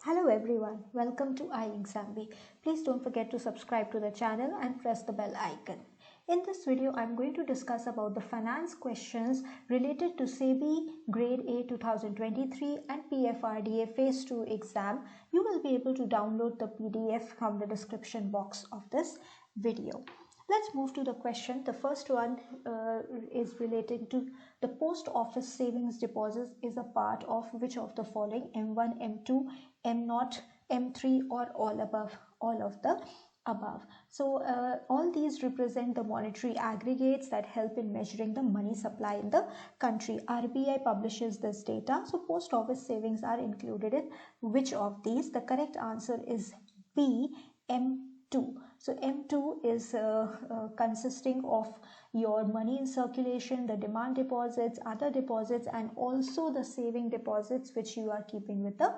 Hello everyone, welcome to ixamBee. Please don't forget to subscribe to the channel and press the bell icon. In this video, I'm going to discuss about the finance questions related to SEBI Grade A 2023 and PFRDA Phase 2 exam. You will be able to download the PDF from the description box of this video. Let's move to the question. The first one is related to the post office savings deposits is a part of which of the following: M1, M2, M0, M3, or all of the above. So all these represent the monetary aggregates that help in measuring the money supply in the country. RBI publishes this data. So post office savings are included in which of these? The correct answer is B, M2. So M2 is consisting of your money in circulation, the demand deposits, other deposits, and also the saving deposits which you are keeping with the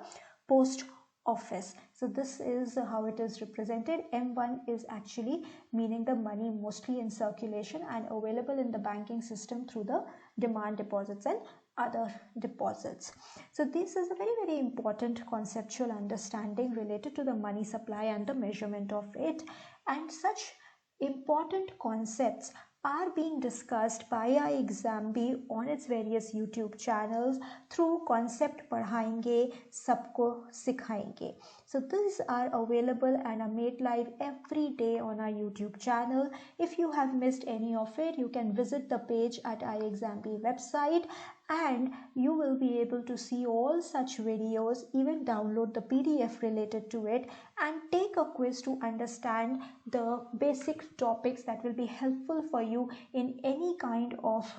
post office. So this is how it is represented. M1 is actually meaning the money mostly in circulation and available in the banking system through the demand deposits and other deposits. So this is a very important conceptual understanding related to the money supply and the measurement of it, and such important concepts are being discussed by ixamBee on its various YouTube channels through Concept Padhayenge, Sabko Sikhayenge. So these are available and are made live every day on our YouTube channel. If you have missed any of it, you can visit the page at ixamBee website and you will be able to see all such videos, even download the PDF related to it and take a quiz to understand the basic topics that will be helpful for you in any kind of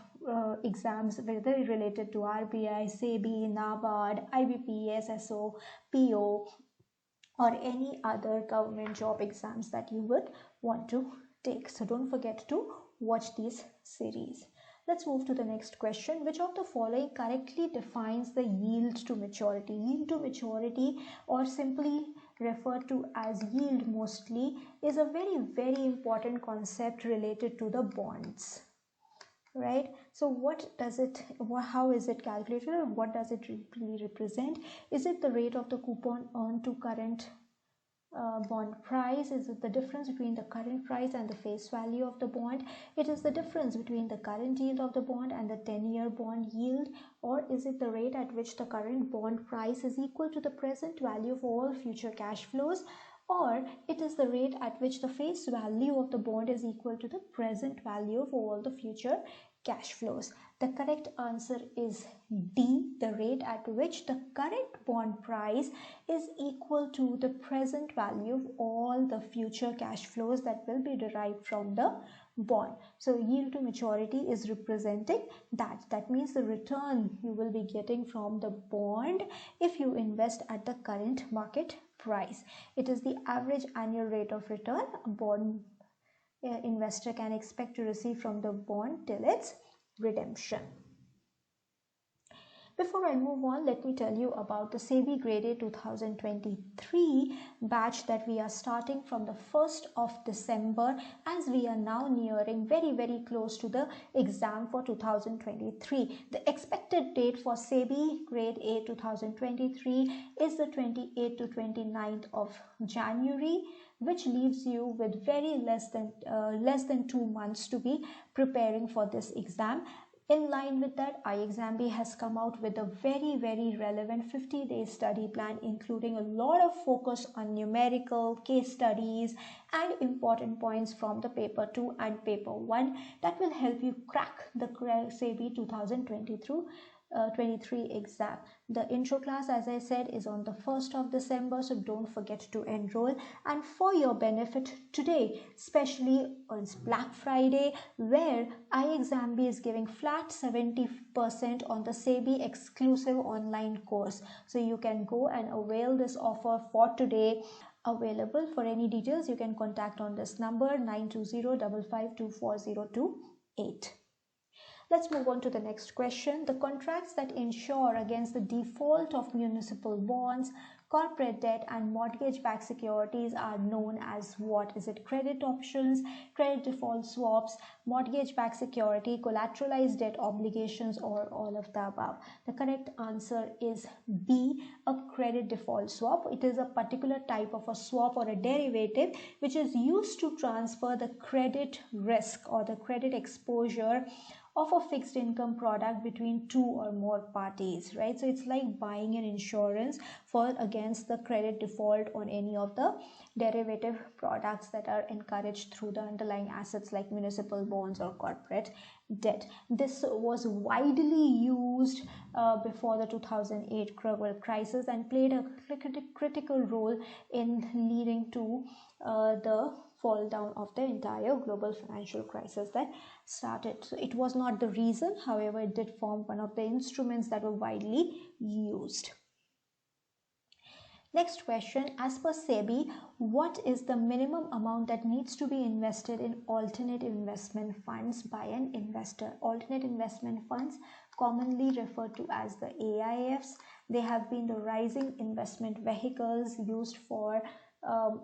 exams, whether related to RBI, SEBI, NABARD, IBPS, SO, PO, or any other government job exams that you would want to take. So don't forget to watch these series. Let's move to the next question. Which of the following correctly defines the yield to maturity? Yield to maturity, or simply referred to as yield mostly, is a very important concept related to the bonds, right? So what does it, how is it calculated, and what does it really represent? Is it the rate of the coupon earned to current bond price? Is it the difference between the current price and the face value of the bond? It is the difference between the current yield of the bond and the 10-year bond yield? Or is it the rate at which the current bond price is equal to the present value of all future cash flows? Or it is the rate at which the face value of the bond is equal to the present value of all the future cash flows? The correct answer is D, the rate at which the current bond price is equal to the present value of all the future cash flows that will be derived from the bond. So yield to maturity is representing that. That means the return you will be getting from the bond if you invest at the current market price. It is the average annual rate of return a bond investor can expect to receive from the bond till its redemption. Before I move on, let me tell you about the SEBI Grade A 2023 batch that we are starting from the 1st of December, as we are now nearing very close to the exam for 2023. The expected date for SEBI Grade A 2023 is the 28th to 29th of January, which leaves you with less than 2 months to be preparing for this exam. In line with that, ixamBee has come out with a very relevant 50-day study plan, including a lot of focus on numerical, case studies, and important points from the paper 2 and paper 1 that will help you crack the SEBI 2023 exam. The intro class, as I said, is on the 1st of December, so don't forget to enroll. And for your benefit today, especially on Black Friday, where ixamBee is giving flat 70% on the SEBI exclusive online course. So you can go and avail this offer for today. Available. For any details, you can contact on this number 920-552-4028. Let's move on to the next question. The contracts that insure against the default of municipal bonds, Corporate debt and mortgage-backed securities are known as what? Is it credit options, credit default swaps, mortgage-backed security, collateralized debt obligations, or all of the above? The correct answer is B, a credit default swap. It is a particular type of a swap or a derivative which is used to transfer the credit risk or the credit exposure of a fixed income product between two or more parties, right? So it's like buying an insurance for against the credit default on any of the derivative products that are encouraged through the underlying assets like municipal bonds or corporate debt. This was widely used before the 2008 global crisis and played a critical role in leading to the fall down of the entire global financial crisis that started. So it was not the reason, however, it did form one of the instruments that were widely used. Next question, as per SEBI, what is the minimum amount that needs to be invested in alternate investment funds by an investor? Alternate investment funds, commonly referred to as the AIFs, they have been the rising investment vehicles used for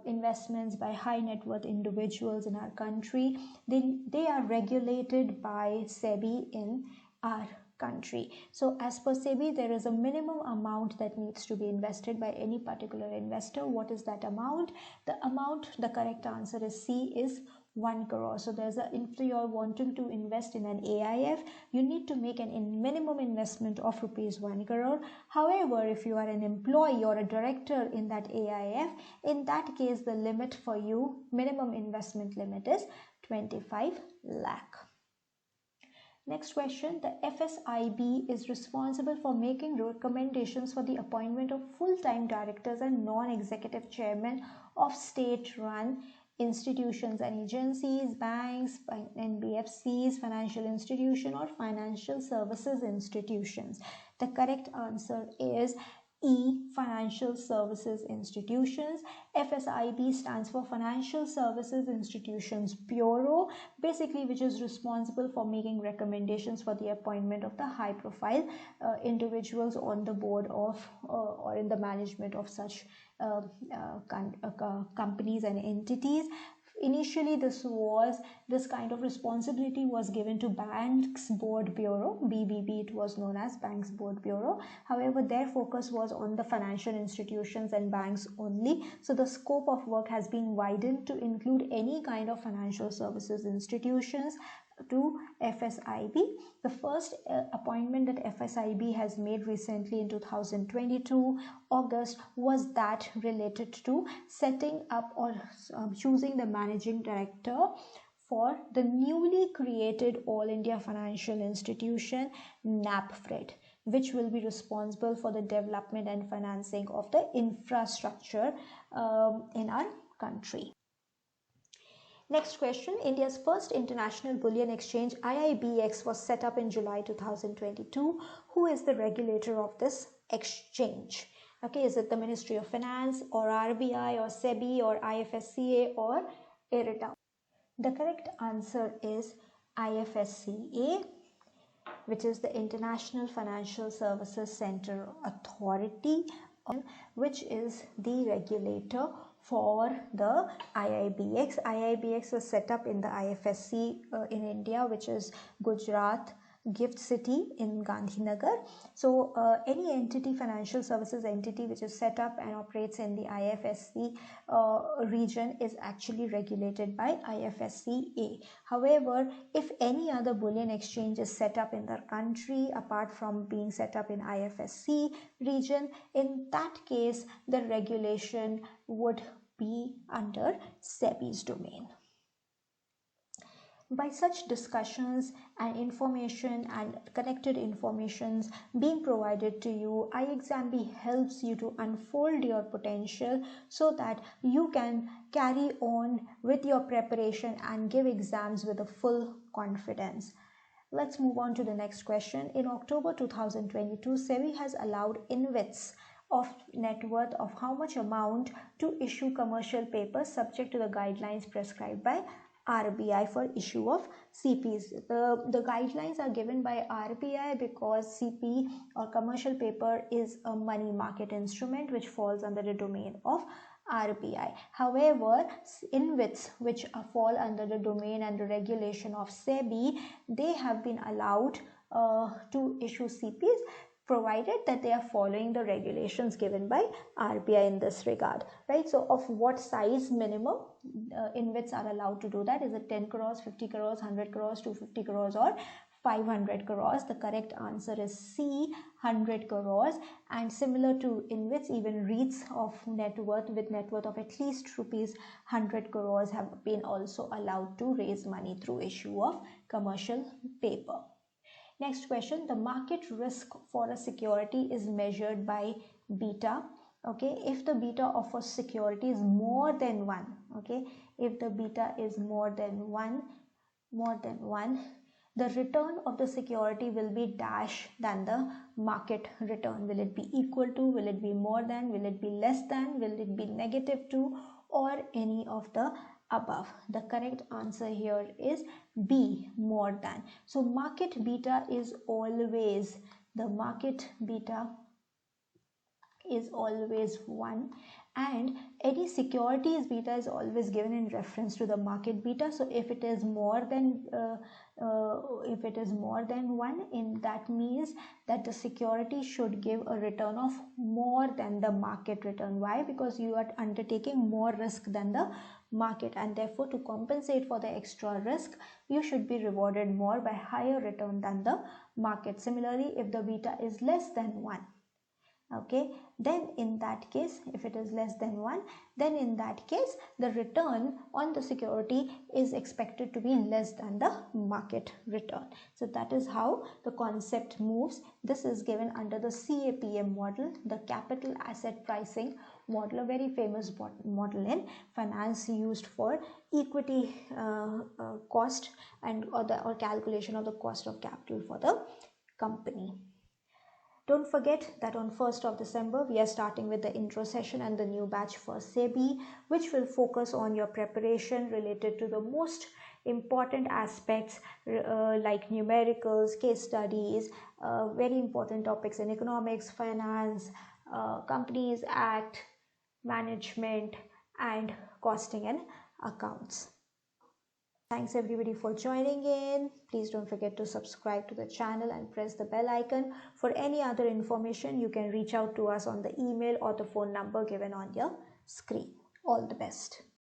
investments by high net worth individuals in our country. They are regulated by SEBI in our country. So as per SEBI, there is a minimum amount that needs to be invested by any particular investor. What is that amount? The correct answer is C, is 1 crore. So there's a, if you're wanting to invest in an AIF, you need to make an minimum investment of rupees 1 crore. However, if you are an employee or a director in that AIF, in that case, the limit for you, minimum investment limit, is 25 lakh. Next question, the FSIB is responsible for making recommendations for the appointment of full-time directors and non-executive chairmen of state-run institutions and agencies, banks, NBFCs, financial institution, or financial services institutions. The correct answer is E, financial services institutions. FSIB stands for Financial Services Institutions Bureau, basically, which is responsible for making recommendations for the appointment of the high profile individuals on the board of or in the management of such companies and entities. Initially, this kind of responsibility was given to Banks Board Bureau, BBB it was known as, Banks Board Bureau. However, their focus was on the financial institutions and banks only. So the scope of work has been widened to include any kind of financial services institutions to FSIB. The first appointment that FSIB has made recently in 2022 August was that related to setting up or choosing the managing director for the newly created All India Financial Institution NAPFRED, which will be responsible for the development and financing of the infrastructure in our country. Next question, India's first international bullion exchange IIBX was set up in July 2022. Who is the regulator of this exchange? Okay, is it the Ministry of Finance or RBI or SEBI or IFSCA or IRTA? The correct answer is IFSCA, which is the International Financial Services Center Authority, which is the regulator for the IIBX. IIBX was set up in the IFSC in India, which is Gujarat Gift City in Gandhinagar. So any entity, financial services entity, which is set up and operates in the IFSC region is actually regulated by IFSCA. However, if any other bullion exchange is set up in the country apart from being set up in IFSC region, in that case the regulation would be under SEBI's domain. By such discussions and information and connected informations being provided to you, iXamBee helps you to unfold your potential so that you can carry on with your preparation and give exams with a full confidence. Let's move on to the next question. In October 2022, SEBI has allowed InvITs of net worth of how much amount to issue commercial papers subject to the guidelines prescribed by RBI for issue of CPs. The guidelines are given by RBI because CP or commercial paper is a money market instrument which falls under the domain of RBI. However, InvITs which fall under the domain and the regulation of SEBI, they have been allowed to issue CPs provided that they are following the regulations given by RBI in this regard, right? So of what size minimum InvITs are allowed to do that? Is it 10 crores, 50 crores, 100 crores, 250 crores or 500 crores? The correct answer is C, 100 crores. And similar to InvITs, even REITs of net worth with net worth of at least rupees 100 crores have been also allowed to raise money through issue of commercial paper. Next question, the market risk for a security is measured by beta. Okay, if the beta of a security is more than 1, okay, if the beta is more than 1, the return of the security will be dash than the market return. Will it be equal to, will it be more than, will it be less than, will it be -2, or any of the above? The correct answer here is B, more than. So market beta is always, the market beta is always 1, and any securities beta is always given in reference to the market beta. So if it is more than 1, in that means that the security should give a return of more than the market return. Why? Because you are undertaking more risk than the market, and therefore to compensate for the extra risk you should be rewarded more by higher return than the market. Similarly, if the beta is less than 1, okay, then in that case, if it is less than 1, then in that case the return on the security is expected to be less than the market return. So that is how the concept moves. This is given under the CAPM model, the capital asset pricing model, a very famous model in finance used for equity cost and or calculation of the cost of capital for the company. Don't forget that on 1st of December, we are starting with the intro session and the new batch for SEBI, which will focus on your preparation related to the most important aspects like numericals, case studies, very important topics in economics, finance, Companies Act, management, and costing and accounts. Thanks everybody for joining in. Please don't forget to subscribe to the channel and press the bell icon. For any other information, you can reach out to us on the email or the phone number given on your screen. All the best.